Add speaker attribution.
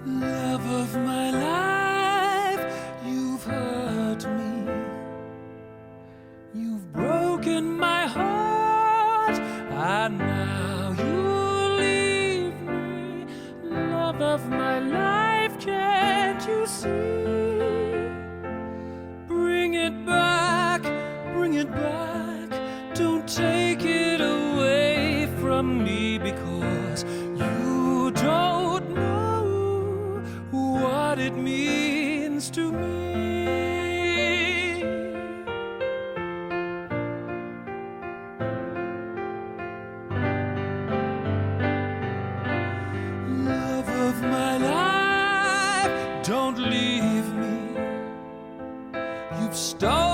Speaker 1: Love of my life, you've hurt me. You've broken my heart, and now you leave me. Love of my life, can't you see? Bring it back, bring it back. Don't take it away from me, because you don't know what it means to me. Love of my life, don't leave me. You've stolen